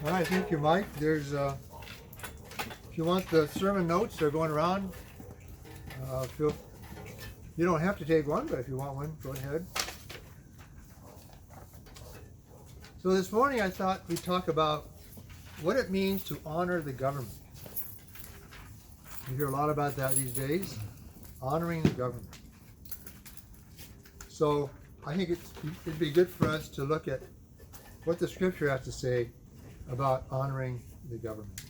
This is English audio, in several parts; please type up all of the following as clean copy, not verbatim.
All right, thank you, Mike. There's, if you want the sermon notes, they're going around. You don't have to take one, but if you want one, go ahead. So this morning I thought we'd talk about what it means to honor the government. You hear a lot about that these days, honoring the government. So I think it'd be good for us to look at what the scripture has to say about honoring the government.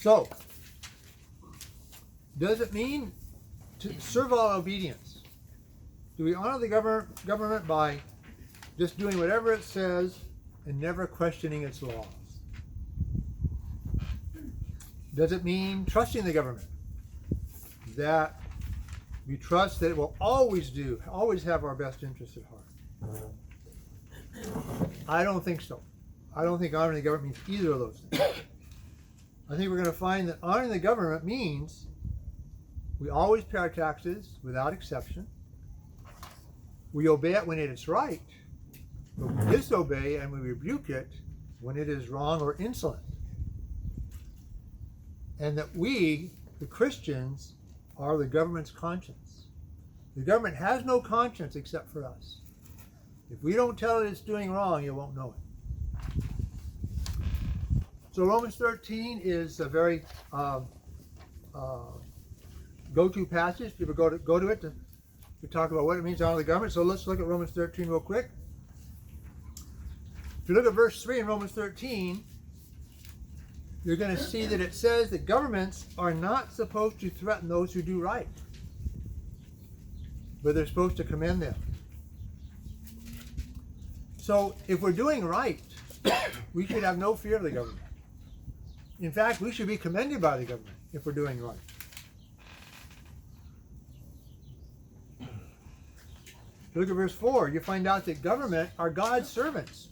So, does it mean to servile obedience? Do we honor the government by just doing whatever it says and never questioning its laws? Does it mean trusting the government? That we trust that it will always have our best interests at heart? I don't think so. I don't think honoring the government means either of those things. I think we're going to find that honoring the government means we always pay our taxes without exception. We obey it when it is right, but we disobey and we rebuke it when it is wrong or insolent. And that we, the Christians, are the government's conscience. The government has no conscience except for us. If we don't tell it it's doing wrong, it won't know it. So Romans 13 is a very go-to passage. People go to it to talk about what it means to honor the government. So let's look at Romans 13 real quick. If you look at verse 3 in Romans 13, you're going to see that it says that governments are not supposed to threaten those who do right, but they're supposed to commend them. So if we're doing right, we should have no fear of the government. In fact, we should be commended by the government if we're doing right. If you look at verse 4, you find out that government are God's servants.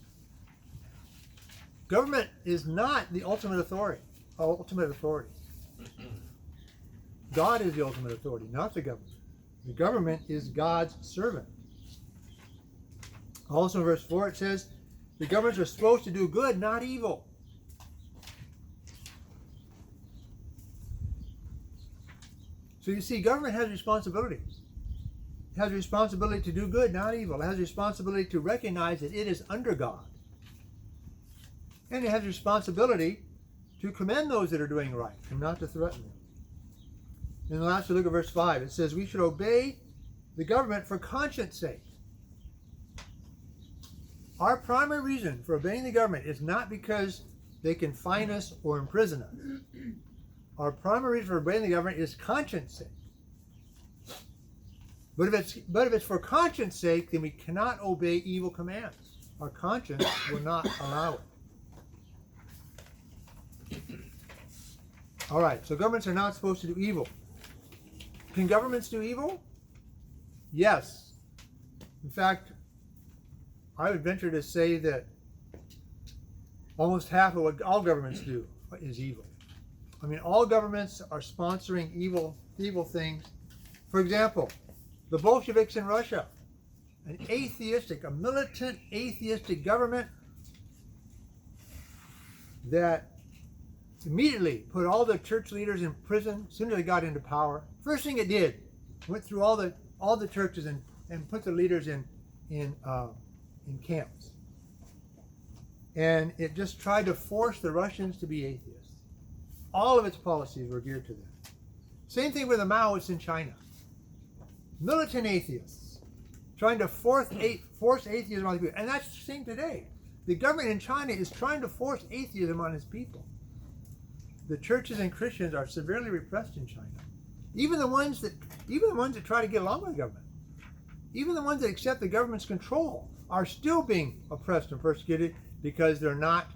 Government is not the ultimate authority. God is the ultimate authority, not the government. The government is God's servant. Also in verse 4 it says, the governments are supposed to do good, not evil. So you see, government has responsibilities. It has a responsibility to do good, not evil. It has a responsibility to recognize that it is under God. And it has a responsibility to commend those that are doing right and not to threaten them. And lastly, look at verse 5. It says we should obey the government for conscience sake. Our primary reason for obeying the government is not because they can fine us or imprison us. Our primary reason for obeying the government is conscience sake. But if it's for conscience sake, then we cannot obey evil commands. Our conscience will not allow it. All right, so governments are not supposed to do evil. Can governments do evil? Yes. In fact, I would venture to say that almost half of what all governments do is evil. I mean, all governments are sponsoring evil things. For example, the Bolsheviks in Russia, a militant atheistic government that immediately put all the church leaders in prison as soon as they got into power. First thing it did, went through all the churches and put the leaders in camps. And it just tried to force the Russians to be atheists. All of its policies were geared to that. Same thing with the Maoists in China. Militant atheists trying to force atheism on the people. And that's the same today. The government in China is trying to force atheism on its people. The churches and Christians are severely repressed in China. Even the ones that try to get along with the government, even the ones that accept the government's control, are still being oppressed and persecuted because they're not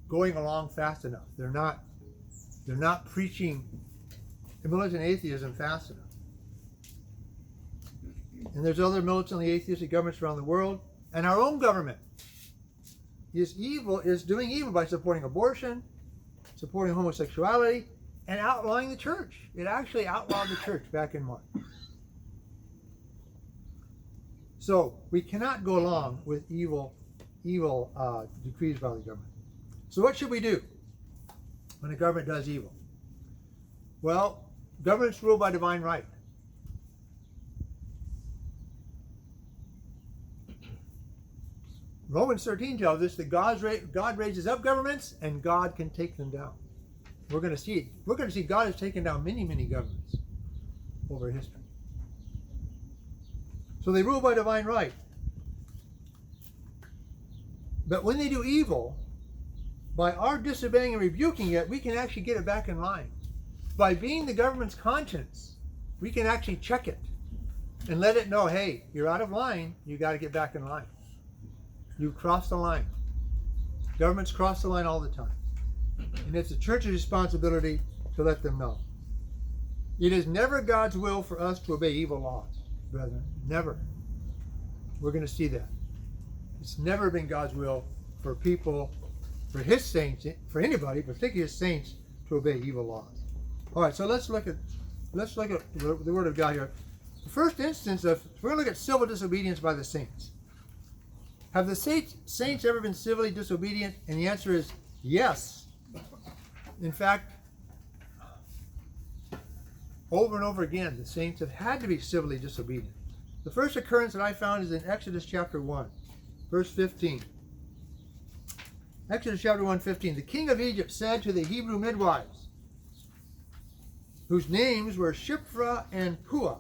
going along fast enough. They're not preaching militant atheism fast enough. And there's other militantly atheistic governments around the world, and our own government is doing evil by supporting abortion, supporting homosexuality, and outlawing the church. It actually outlawed the church back in March. So we cannot go along with evil decrees by the government. So what should we do when the government does evil? Well, government's ruled by divine right. Romans 13 tells us that God raises up governments and God can take them down. We're going to see it. We're going to see God has taken down many, many governments over history. So they rule by divine right. But when they do evil, by our disobeying and rebuking it, we can actually get it back in line. By being the government's conscience, we can actually check it and let it know, hey, you're out of line, you got to get back in line. You crossed the line. Governments cross the line all the time. And it's the church's responsibility to let them know. It is never God's will for us to obey evil laws, brethren. Never. We're going to see that. It's never been God's will for people, for his saints, for anybody, particularly his saints, to obey evil laws. All right, so let's look at the Word of God here. The first instance we're going to look at civil disobedience by the saints. Have the saints ever been civilly disobedient? And the answer is yes. In fact, over and over again, the saints have had to be civilly disobedient. The first occurrence that I found is in Exodus chapter 1, verse 15. Exodus chapter 1, 15. The king of Egypt said to the Hebrew midwives, whose names were Shiphrah and Puah,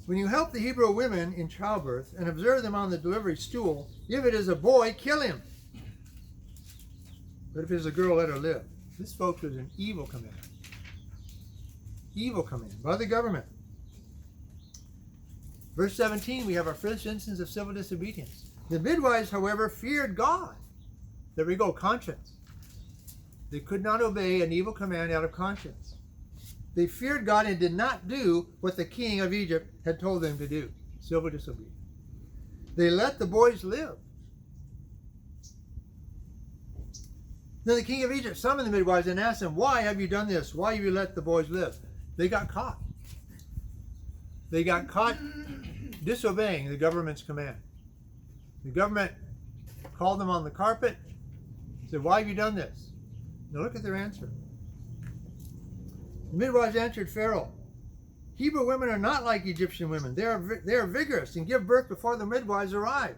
when you help the Hebrew women in childbirth and observe them on the delivery stool, if it is a boy, kill him. But if it is a girl, let her live. This, folks, was an evil command. Evil command by the government. Verse 17, we have our first instance of civil disobedience. The midwives, however, feared God. There we go, conscience. They could not obey an evil command out of conscience. They feared God and did not do what the king of Egypt had told them to do. Civil disobedience. They let the boys live. Then the king of Egypt summoned the midwives and asked them, why have you done this? Why have you let the boys live? They got caught. They got caught disobeying the government's command. The government called them on the carpet, said, why have you done this? Now look at their answer. The midwives answered Pharaoh, Hebrew women are not like Egyptian women. They are vigorous and give birth before the midwives arrive.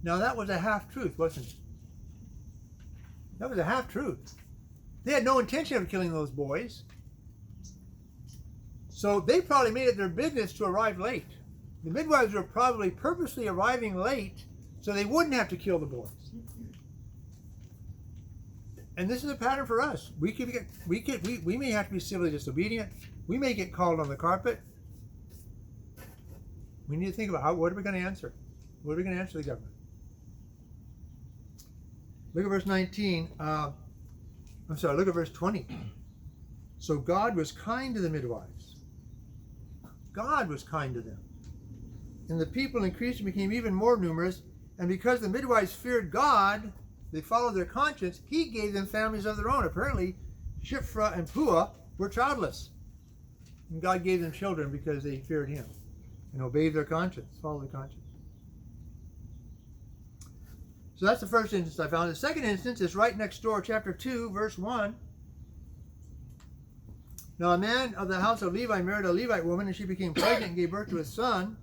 Now that was a half-truth, wasn't it? That was a half-truth. They had no intention of killing those boys. So they probably made it their business to arrive late. The midwives were probably purposely arriving late so they wouldn't have to kill the boys. And this is a pattern for us. We may have to be civilly disobedient. We may get called on the carpet. We need to think about what are we going to answer? What are we going to answer the government? Look at verse 19. Look at verse 20. So God was kind to the midwives. God was kind to them. And the people increased and became even more numerous. And because the midwives feared God, they followed their conscience, he gave them families of their own. Apparently, Shiphrah and Puah were childless. And God gave them children because they feared him and obeyed their conscience, followed their conscience. So that's the first instance I found. The second instance is right next door, chapter 2, verse 1. Now a man of the house of Levi married a Levite woman, and she became pregnant and gave birth to a son.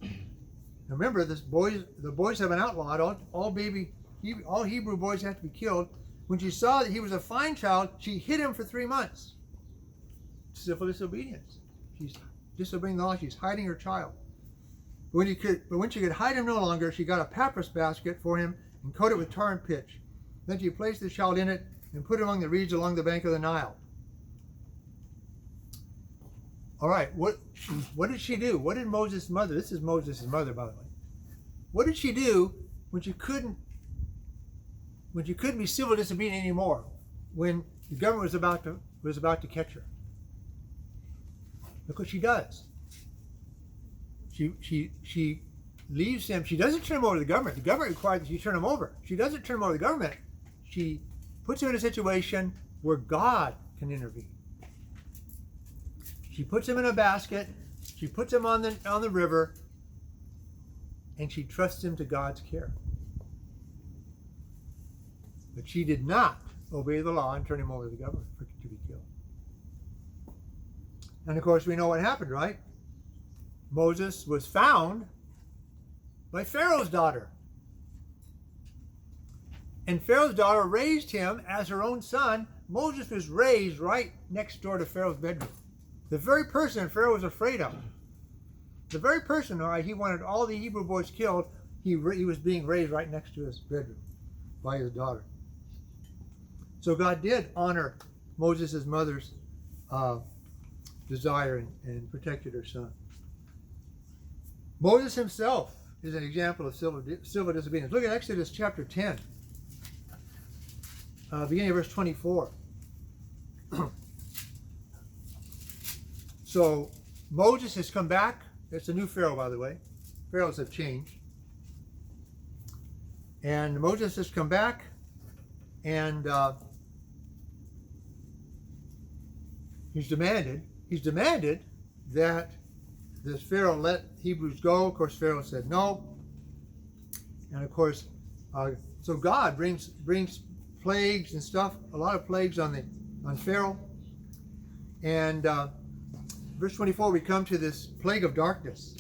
Now remember, the boys have been outlawed. All Hebrew boys have to be killed. When she saw that he was a fine child, she hid him for 3 months. Civil disobedience. She's disobeying the law. She's hiding her child. But when she could hide him no longer, she got a papyrus basket for him and coated it with tar and pitch. Then she placed the child in it and put it among the reeds along the bank of the Nile. All right, what did she do? What did Moses' mother? This is Moses' mother, by the way. What did she do when she couldn't be civil disobedient anymore? When the government was about to catch her. Look what she does. She leaves him. She doesn't turn him over to the government. The government requires that she turn him over. She doesn't turn him over to the government. She puts him in a situation where God can intervene. She puts him in a basket. She puts him on the river, and she trusts him to God's care. But she did not obey the law and turn him over to the government to be killed. And of course, we know what happened, right? Moses was found by Pharaoh's daughter. And Pharaoh's daughter raised him as her own son. Moses was raised right next door to Pharaoh's bedroom. The very person Pharaoh was afraid of. The very person he wanted all the Hebrew boys killed, he was being raised right next to his bedroom by his daughter. So God did honor Moses' mother's desire and protected her son. Moses himself is an example of civil disobedience. Look at Exodus chapter 10, beginning of verse 24. So Moses has come back. It's a new Pharaoh, by the way. Pharaohs have changed. And Moses has come back, and he's demanded that this Pharaoh let Hebrews go. Of course, Pharaoh said no. And of course, so God brings plagues and stuff, a lot of plagues on Pharaoh. And verse 24, we come to this plague of darkness.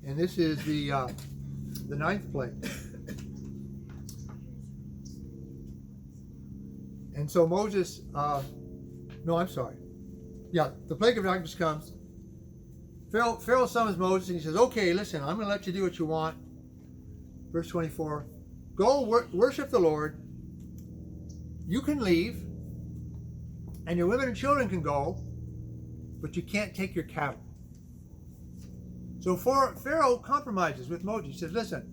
And this is the ninth plague. And so Moses, the plague of darkness comes. Pharaoh summons Moses and he says, okay, listen, I'm going to let you do what you want. Verse 24, go worship the Lord. You can leave, and your women and children can go, but you can't take your cattle. So Pharaoh compromises with Moses. He says, listen,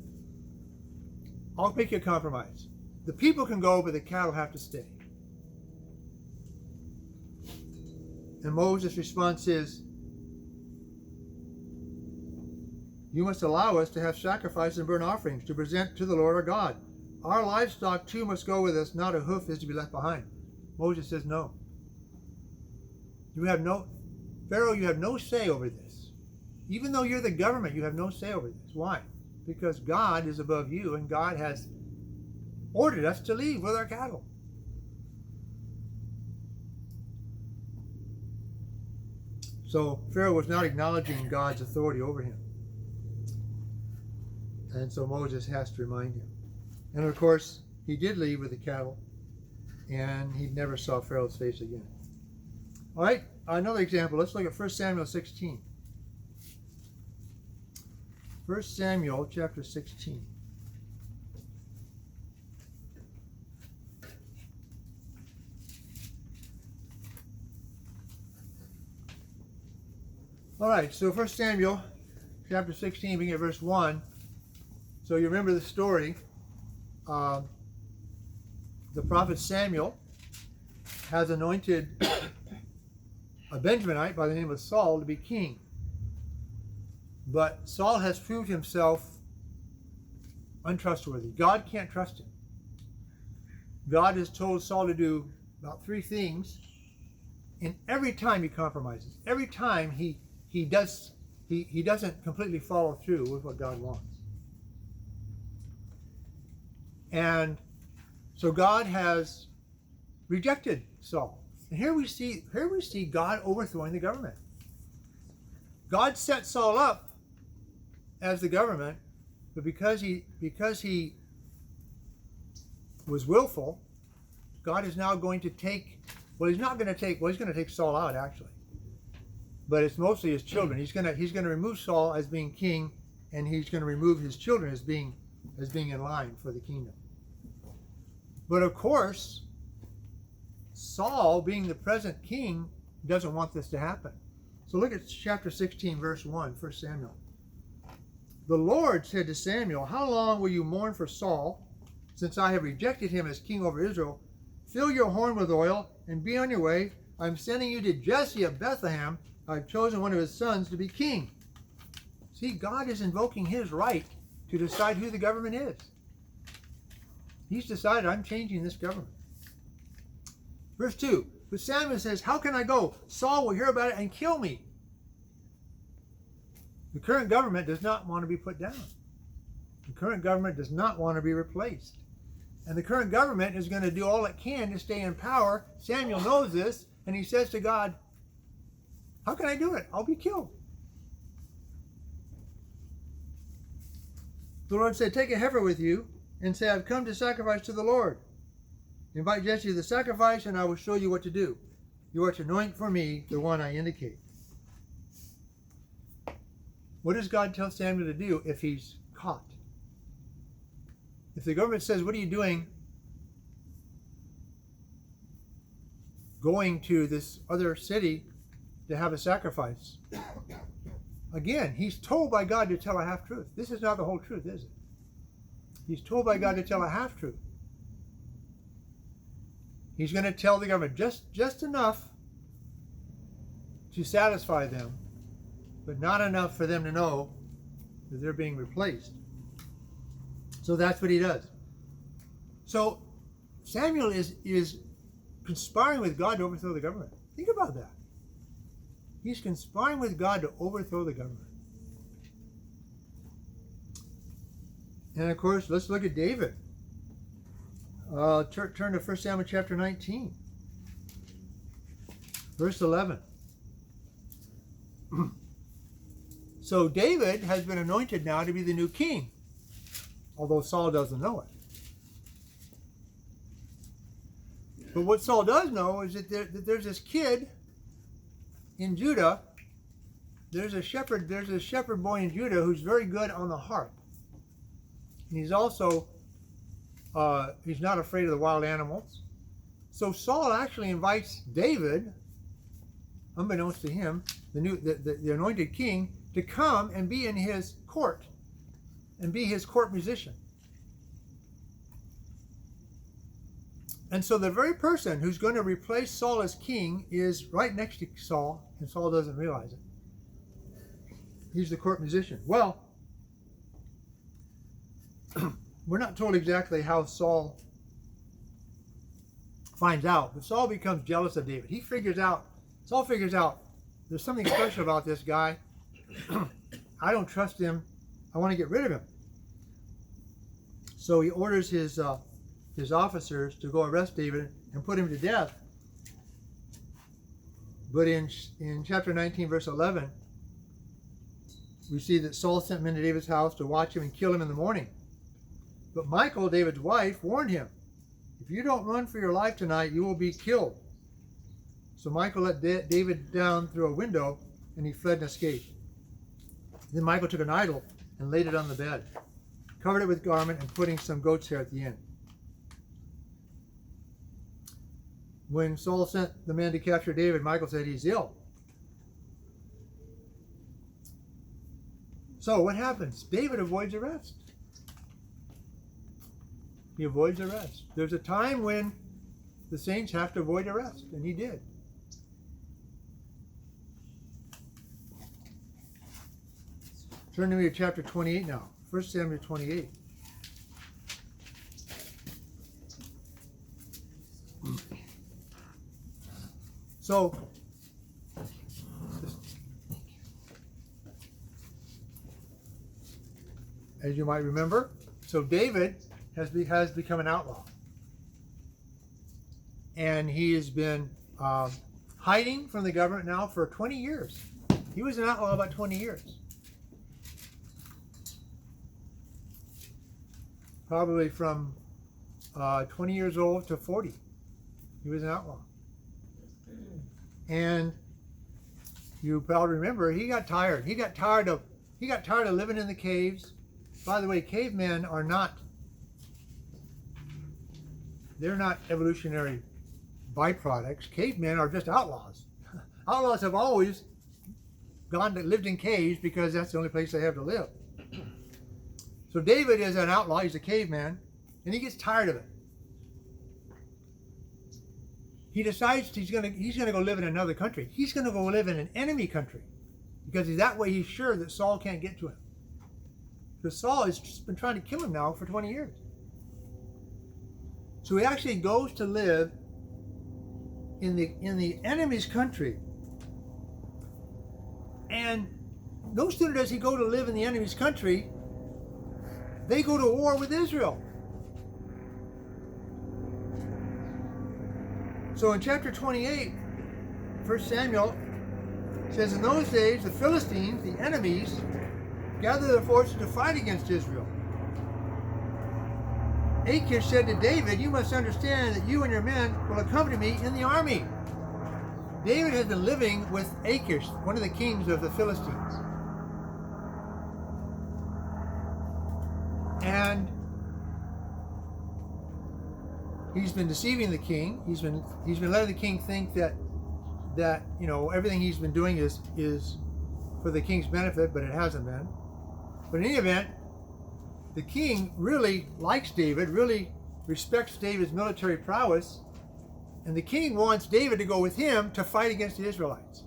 I'll make you a compromise. The people can go, but the cattle have to stay. And Moses' response is, you must allow us to have sacrifices and burnt offerings to present to the Lord our God. Our livestock too must go with us, not a hoof is to be left behind. Moses says, no. Pharaoh, you have no say over this. Even though you're the government, you have no say over this. Why? Because God is above you, and God has ordered us to leave with our cattle. So Pharaoh was not acknowledging God's authority over him. And so Moses has to remind him. And of course, he did leave with the cattle, and he never saw Pharaoh's face again. All right, another example. Let's look at 1 Samuel 16. 1 Samuel chapter 16. All right, so 1 Samuel chapter 16, beginning at verse 1. So you remember the story. The prophet Samuel has anointed a Benjaminite by the name of Saul to be king. But Saul has proved himself untrustworthy. God can't trust him. God has told Saul to do about 3 things, and every time he compromises. Every time he doesn't completely follow through with what God wants. And so God has rejected Saul. And here we see God overthrowing the government. God set Saul up as the government, but because he was willful, God is now going to take, he's going to take Saul out actually. But it's mostly his children. He's going to remove Saul as being king, and he's going to remove his children as being in line for the kingdom. But of course, Saul, being the present king, doesn't want this to happen. So look at chapter 16, verse 1, 1 Samuel. The Lord said to Samuel, how long will you mourn for Saul, since I have rejected him as king over Israel? Fill your horn with oil and be on your way. I'm sending you to Jesse of Bethlehem. I've chosen one of his sons to be king. See, God is invoking his right to decide who the government is. He's decided, I'm changing this government. Verse 2, But Samuel says, how can I go? Saul will hear about it and kill me. The current government does not want to be put down. The current government does not want to be replaced. And the current government is going to do all it can to stay in power. Samuel knows this, and he says to God, how can I do it? I'll be killed. The Lord said, take a heifer with you and say, I've come to sacrifice to the Lord. Invite Jesse to the sacrifice, and I will show you what to do. You are to anoint for me the one I indicate. What does God tell Samuel to do if he's caught? If the government says, what are you doing going to this other city to have a sacrifice? Again, he's told by God to tell a half-truth. This is not the whole truth, is it? He's told by God to tell a half-truth. He's going to tell the government just enough to satisfy them, but not enough for them to know that they're being replaced. So that's what he does. So Samuel is conspiring with God to overthrow the government. Think about that. He's conspiring with God to overthrow the government. And of course, let's look at David. Turn to 1 Samuel chapter 19, verse 11. So David has been anointed now to be the new king, although Saul doesn't know it. But what Saul does know is that there's this kid in Judah. There's a shepherd boy in Judah who's very good on the harp. And he's also he's not afraid of the wild animals. So Saul actually invites David, unbeknownst to him, the anointed king, to come and be in his court and be his court musician. And so the very person who's going to replace Saul as king is right next to Saul, and Saul doesn't realize it. He's the court musician. Well, we're not told exactly how Saul finds out, but Saul becomes jealous of David. Saul figures out there's something special about this guy. I don't trust him. I want to get rid of him. So he orders his officers to go arrest David and put him to death. But in chapter 19, verse 11, we see that Saul sent men to David's house to watch him and kill him in the morning. But Michal, David's wife, warned him, if you don't run for your life tonight, you will be killed. So Michal let David down through a window, and he fled and escaped. Then Michal took an idol and laid it on the bed, covered it with a garment, and putting some goat's hair at the end. When Saul sent the men to capture David, Michal said he's ill. So what happens? David avoids arrest. He avoids arrest. There's a time when the saints have to avoid arrest, and he did. Turn to me to chapter 28 now. 1 Samuel 28. So, as you might remember, so David has become an outlaw. And he has been hiding from the government now for 20 years. He was an outlaw about 20 years. Probably from 20 years old to 40. He was an outlaw. And you probably remember, he got tired. He got tired of living in the caves. By the way, cavemen are not evolutionary byproducts. Cavemen are just outlaws. Outlaws have always lived in caves because that's the only place they have to live. So David is an outlaw. He's a caveman, and he gets tired of it. He decides he's gonna go live in another country. He's gonna go live in an enemy country, because that way he's sure that Saul can't get to him. Because Saul has been trying to kill him now for 20 years. So he actually goes to live in the enemy's country. And no sooner does he go to live in the enemy's country, they go to war with Israel. So in chapter 28, 1 Samuel says, in those days the Philistines, the enemies, gathered their forces to fight against Israel. Achish said to David, you must understand that you and your men will accompany me in the army. David has been living with Achish, one of the kings of the Philistines. And he's been deceiving the king. He's been letting the king think that everything he's been doing is for the king's benefit, but it hasn't been. But in any event, the king really likes David, really respects David's military prowess, and the king wants David to go with him to fight against the Israelites.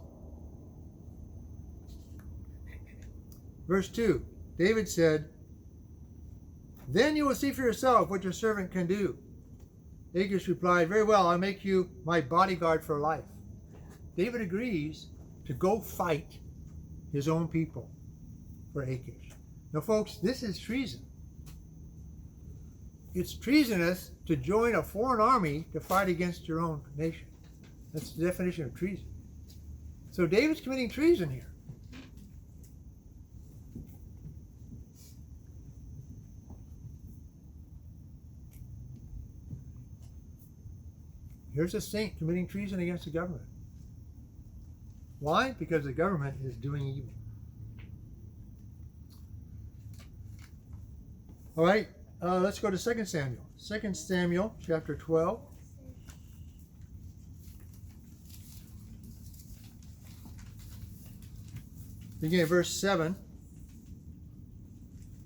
Verse 2, David said, then you will see for yourself what your servant can do. Achish replied, very well, I'll make you my bodyguard for life. David agrees to go fight his own people for Achish. Now, folks, this is treason. It's treasonous to join a foreign army to fight against your own nation. That's the definition of treason. So David's committing treason here. Here's a saint committing treason against the government. Why? Because the government is doing evil. All right, let's go to 2 Samuel. 2 Samuel chapter 12. Beginning at verse 7.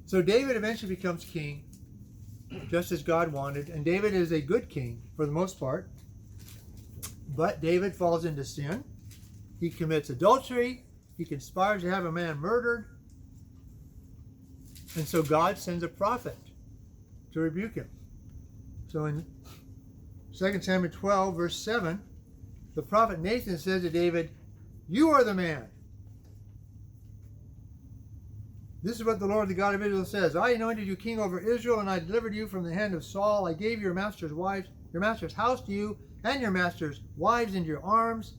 So David eventually becomes king, just as God wanted. And David is a good king for the most part. But David falls into sin. He commits adultery. He conspires to have a man murdered. And so God sends a prophet to rebuke him. So in 2 Samuel 12, verse 7, the prophet Nathan says to David, you are the man. This is what the Lord, the God of Israel, says. I anointed you king over Israel, and I delivered you from the hand of Saul. I gave your master's wives, your master's house to you, and your master's wives into your arms.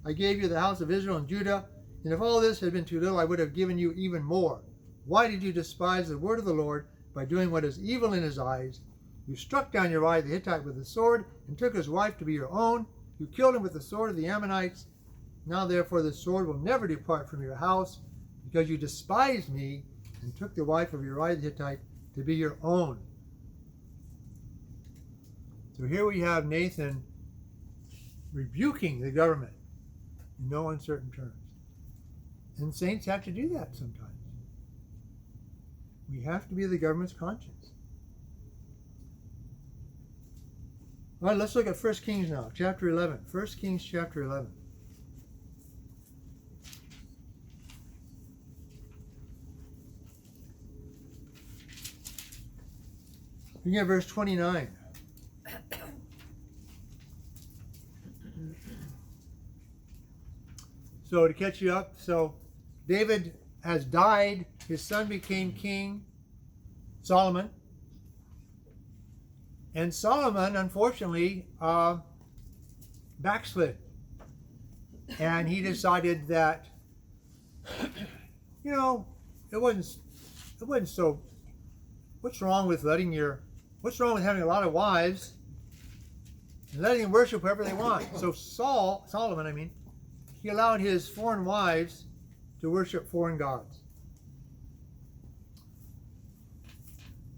I gave you the house of Israel and Judah. And if all this had been too little, I would have given you even more. Why did you despise the word of the Lord by doing what is evil in his eyes? You struck down Uriah the Hittite with the sword and took his wife to be your own. You killed him with the sword of the Ammonites. Now therefore the sword will never depart from your house, because you despised me and took the wife of Uriah the Hittite to be your own. So here we have Nathan rebuking the government in no uncertain terms. And saints have to do that sometimes. We have to be the government's conscience. All right, let's look at 1 Kings now, chapter 11. 1 Kings chapter 11. Begin at verse 29. So to catch you up, so David has died. His son became king, Solomon. And Solomon, unfortunately, backslid. And he decided that, it wasn't so, what's wrong with having a lot of wives and letting them worship whoever they want? So Solomon, he allowed his foreign wives to worship foreign gods.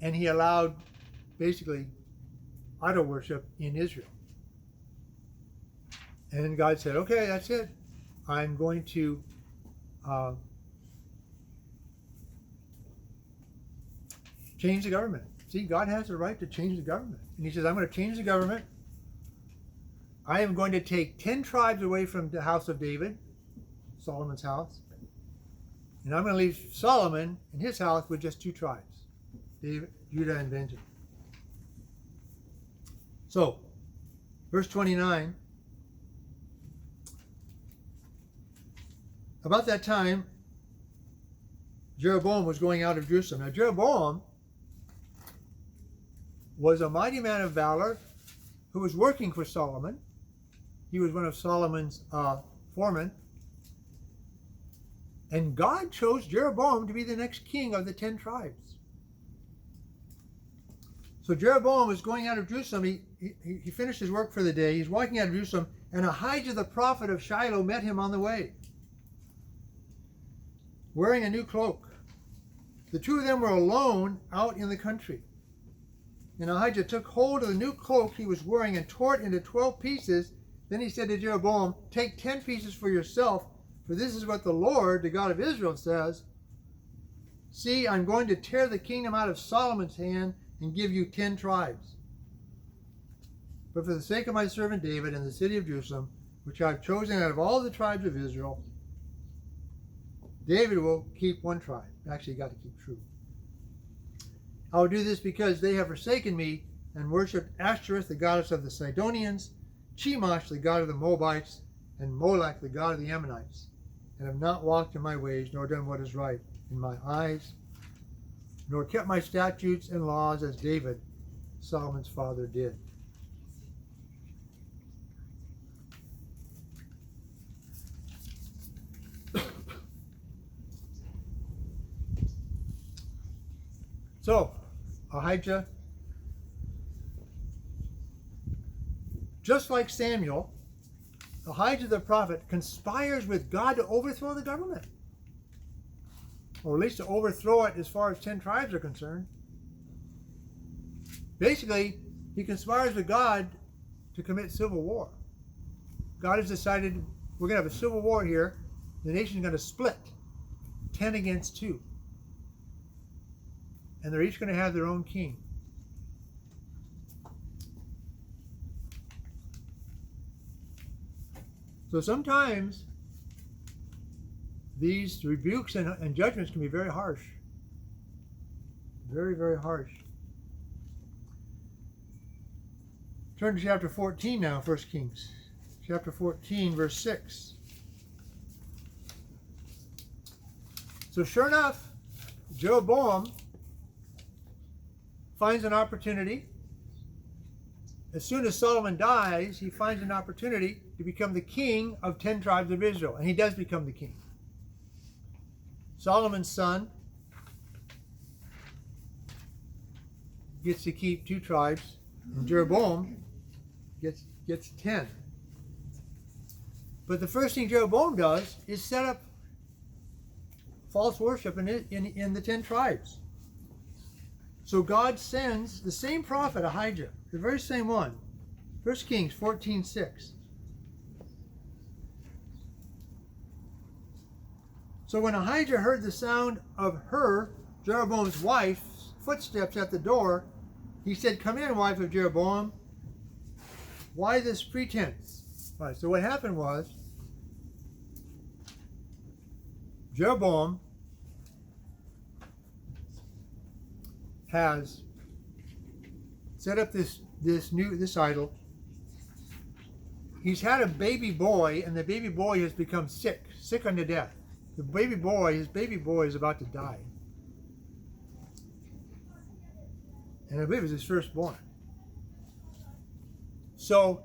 And he allowed, basically, idol worship in Israel. And God said, okay, that's it. I'm going to change the government. See, God has the right to change the government. And he says, I'm going to change the government. I am going to take 10 tribes away from the house of David, Solomon's house. And I'm going to leave Solomon and his house with just 2 tribes, David, Judah, and Benjamin. So, verse 29, about that time, Jeroboam was going out of Jerusalem. Now, Jeroboam was a mighty man of valor who was working for Solomon. He was one of Solomon's foremen. And God chose Jeroboam to be the next king of the 10 tribes. So Jeroboam was going out of Jerusalem. He finished his work for the day. He's walking out of Jerusalem, and Ahijah the prophet of Shiloh met him on the way, wearing a new cloak. The two of them were alone out in the country. And Ahijah took hold of the new cloak he was wearing and tore it into 12 pieces. Then he said to Jeroboam, "Take 10 pieces for yourself, for this is what the Lord, the God of Israel, says. See, I'm going to tear the kingdom out of Solomon's hand and give you 10 tribes. But for the sake of my servant David and the city of Jerusalem, which I've chosen out of all the tribes of Israel, David will keep 1 tribe." Actually, he got to keep true. "I will do this because they have forsaken me and worshipped Ashtoreth, the goddess of the Sidonians, Chemosh, the god of the Moabites, and Molech, the god of the Ammonites, and have not walked in my ways, nor done what is right in my eyes, nor kept my statutes and laws as David, Solomon's father, did." So, Ahijah, just like Samuel, Ahijah the prophet conspires with God to overthrow the government. Or at least to overthrow it as far as 10 tribes are concerned. Basically, he conspires with God to commit civil war. God has decided we're going to have a civil war here. The nation's going to split 10 against 2. And they're each going to have their own king. So sometimes these rebukes and judgments can be very harsh. Very, very harsh. Turn to chapter 14 now, 1 Kings. Chapter 14, verse 6. So sure enough, Jeroboam finds an opportunity. As soon as Solomon dies, he finds an opportunity to become the king of 10 tribes of Israel. And he does become the king. Solomon's son gets to keep 2 tribes, and Jeroboam gets 10. But the first thing Jeroboam does is set up false worship in the 10 tribes. So God sends the same prophet, Ahijah, the very same one. 1 Kings 14:6. So when Ahijah heard the sound of her, Jeroboam's wife's footsteps at the door, he said, "Come in, wife of Jeroboam. Why this pretense?" All right, so what happened was, Jeroboam has set up this idol. He's had a baby boy, and the baby boy has become sick unto death. His baby boy is about to die. And I believe it was his firstborn. So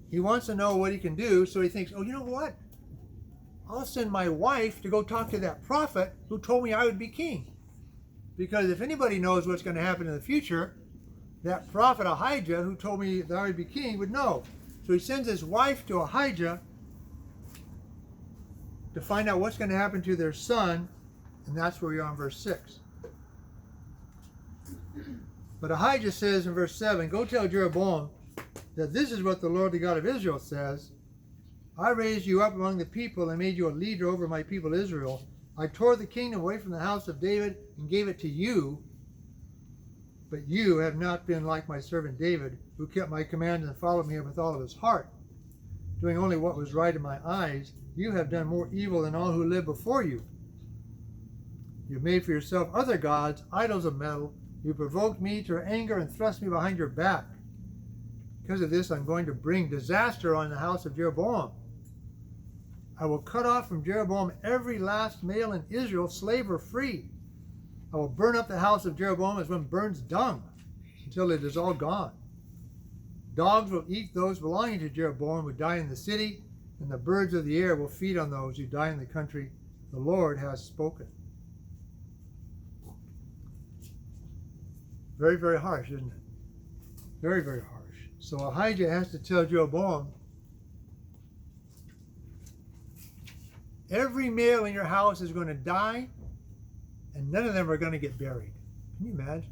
he wants to know what he can do, so he thinks, oh, you know what? I'll send my wife to go talk to that prophet who told me I would be king. Because if anybody knows what's going to happen in the future, that prophet Ahijah, who told me that I would be king, would know. So he sends his wife to Ahijah to find out what's going to happen to their son, and that's where we are in verse 6. But Ahijah says in verse 7, "Go tell Jeroboam that this is what the Lord, the God of Israel, says. I raised you up among the people and made you a leader over my people Israel. I tore the kingdom away from the house of David and gave it to you. But you have not been like my servant David, who kept my commands and followed me with all of his heart, doing only what was right in my eyes. You have done more evil than all who lived before you. You made for yourself other gods, idols of metal. You provoked me to anger and thrust me behind your back. Because of this, I'm going to bring disaster on the house of Jeroboam. I will cut off from Jeroboam every last male in Israel, slave or free. I will burn up the house of Jeroboam as one burns dung, until it is all gone. Dogs will eat those belonging to Jeroboam who die in the city, and the birds of the air will feed on those who die in the country. The Lord has spoken. Very, very harsh, isn't it? Very, very harsh. So Ahijah has to tell Jeroboam, every male in your house is going to die, and none of them are going to get buried. Can you imagine?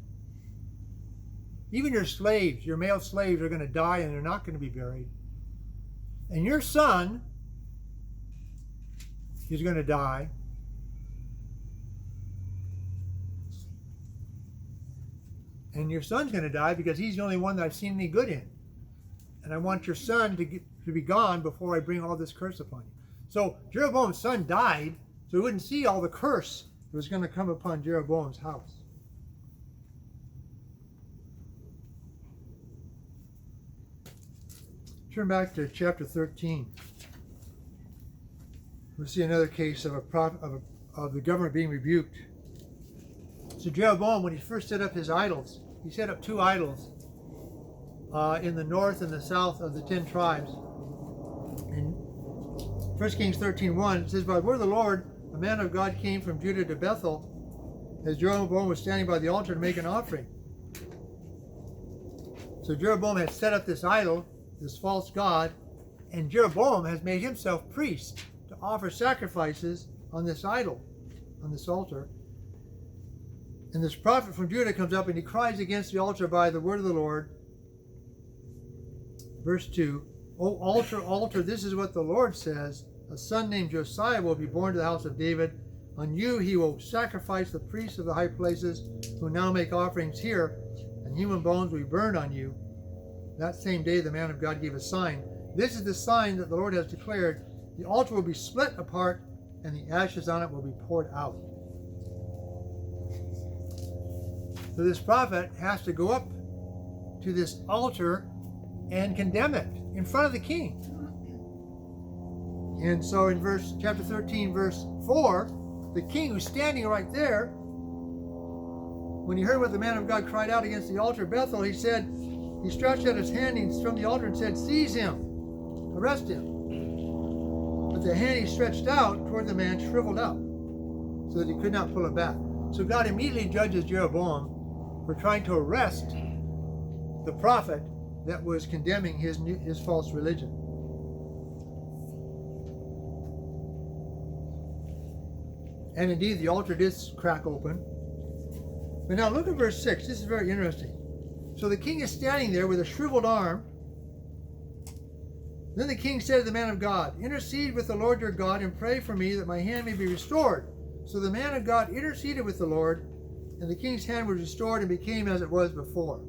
Even your slaves, your male slaves, are going to die, and they're not going to be buried. And your son is going to die. And your son's going to die because he's the only one that I've seen any good in. And I want your son to be gone before I bring all this curse upon you. So Jeroboam's son died, so he wouldn't see all the curse that was going to come upon Jeroboam's house. Turn back to chapter 13. We'll see another case of of the government being rebuked. So Jeroboam, when he first set up his idols, he set up 2 idols in the north and the south of the 10 tribes. In 1 Kings 13:1, it says, by the word of the Lord, a man of God came from Judah to Bethel, as Jeroboam was standing by the altar to make an offering. So Jeroboam had set up this idol, this false god, and Jeroboam has made himself priest to offer sacrifices on this idol, on this altar. And this prophet from Judah comes up and he cries against the altar by the word of the Lord. Verse 2, O altar, altar, this is what the Lord says, a son named Josiah will be born to the house of David. On you he will sacrifice the priests of the high places who now make offerings here, and human bones will be burned on you. That same day the man of God gave a sign. This is the sign that the Lord has declared. The altar will be split apart, and the ashes on it will be poured out. So this prophet has to go up to this altar and condemn it in front of the king. And so in chapter 13, verse 4, the king who's standing right there, when he heard what the man of God cried out against the altar of Bethel, he stretched out his hand from the altar and said, seize him, arrest him. But the hand he stretched out toward the man shriveled up, so that he could not pull it back. So God immediately judges Jeroboam for trying to arrest the prophet that was condemning his false religion. And indeed, the altar did crack open. But now look at verse 6. This is very interesting. So the king is standing there with a shriveled arm. Then the king said to the man of God, intercede with the Lord your God and pray for me that my hand may be restored. So the man of God interceded with the Lord, and the king's hand was restored and became as it was before.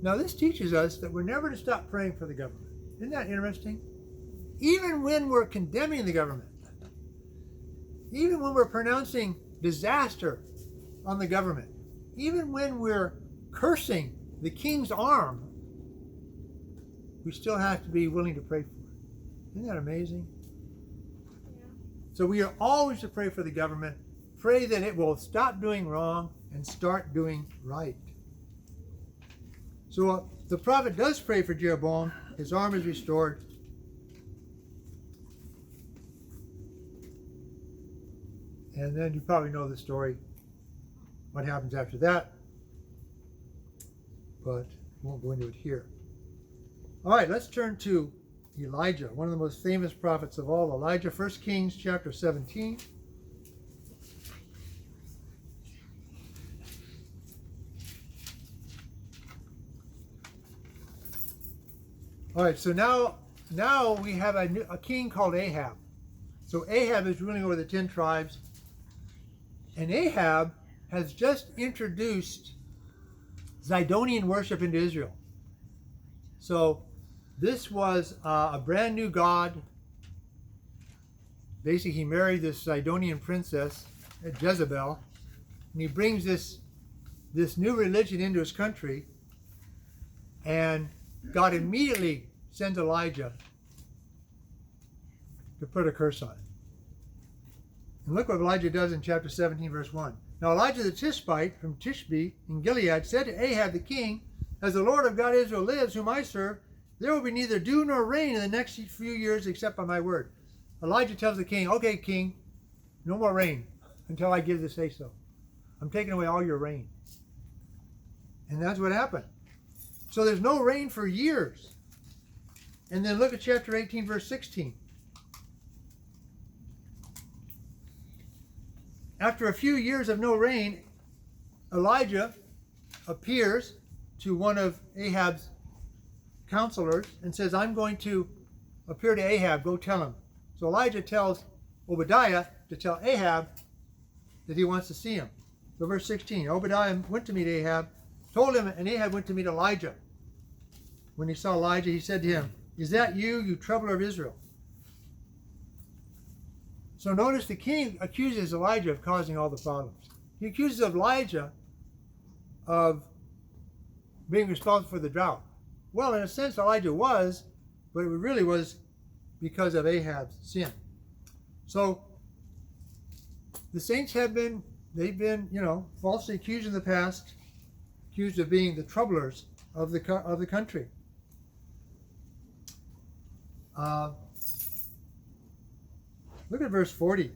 Now this teaches us that we're never to stop praying for the government. Isn't that interesting? Even when we're condemning the government, even when we're pronouncing disaster on the government, even when we're cursing the king's arm, we still have to be willing to pray for it. Isn't that amazing? Yeah. So we are always to pray for the government. Pray that it will stop doing wrong and start doing right. So the prophet does pray for Jeroboam. His arm is restored. And then you probably know the story, what happens after that. But won't go into it here. All right, let's turn to Elijah, one of the most famous prophets of all. Elijah, 1 Kings chapter 17. All right, so now we have a king called Ahab. So Ahab is ruling over the 10 tribes. And Ahab has just introduced Zidonian worship into Israel. So this was a brand new god. Basically, he married this Zidonian princess, Jezebel, and he brings this new religion into his country. And God immediately sends Elijah to put a curse on it. And look what Elijah does in chapter 17, verse 1. Now Elijah the Tishbite from Tishbe in Gilead said to Ahab the king, as the Lord of God Israel lives, whom I serve, there will be neither dew nor rain in the next few years except by my word. Elijah tells the king, okay, king, no more rain until I give the say-so. I'm taking away all your rain. And that's what happened. So there's no rain for years. And then look at chapter 18, verse 16. After a few years of no rain, Elijah appears to one of Ahab's counselors and says, I'm going to appear to Ahab, go tell him. So Elijah tells Obadiah to tell Ahab that he wants to see him. So verse 16, Obadiah went to meet Ahab, told him, and Ahab went to meet Elijah. When he saw Elijah, he said to him, is that you, you troubler of Israel? So notice the king accuses Elijah of causing all the problems. He accuses Elijah of being responsible for the drought. Well, in a sense, Elijah was, but it really was because of Ahab's sin. So the saints they've been, falsely accused in the past, accused of being the troublers of the country. Look at verse 40.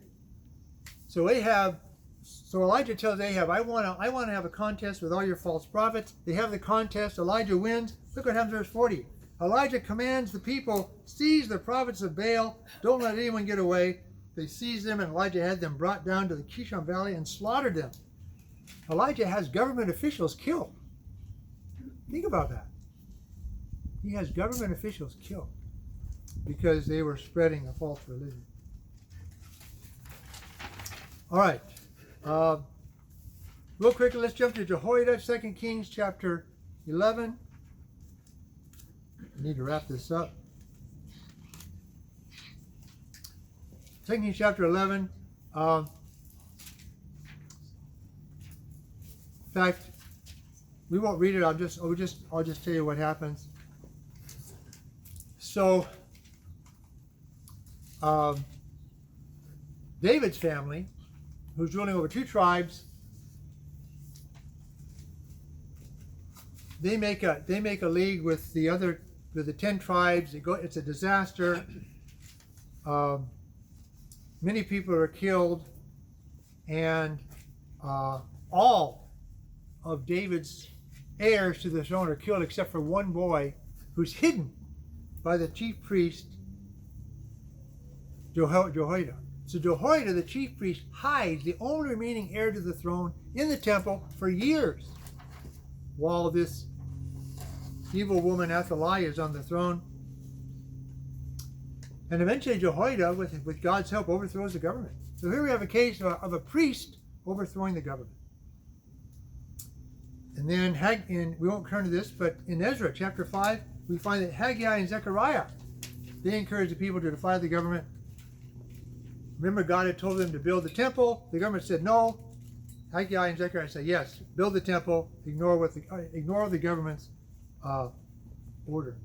So Elijah tells Ahab, I want to have a contest with all your false prophets. They have the contest. Elijah wins. Look what happens in verse 40. Elijah commands the people, seize the prophets of Baal. Don't let anyone get away. They seized them, and Elijah had them brought down to the Kishon Valley and slaughtered them. Elijah has government officials killed. Think about that. He has government officials killed because they were spreading a false religion. All right. Real quickly, let's jump to Jehoiada, 2 Kings chapter 11. I need to wrap this up. 2 Kings chapter 11. In fact, we won't read it. I'll just tell you what happens. So, David's family, who's ruling over 2 tribes, they make a league with the 10 tribes. It's a disaster. Many people are killed, and all of David's heirs to the throne are killed except for one boy who's hidden by the chief priest Jehoiada. So Jehoiada, the chief priest, hides the only remaining heir to the throne in the temple for years, while this evil woman Athaliah is on the throne. And eventually Jehoiada, with God's help, overthrows the government. So here we have a case of a priest overthrowing the government. And then, we won't turn to this, but in Ezra chapter 5, we find that Haggai and Zechariah, they encourage the people to defy the government. Remember, God had told them to build the temple. The government said no. Haggai and Zechariah say yes, build the temple, ignore the government's order.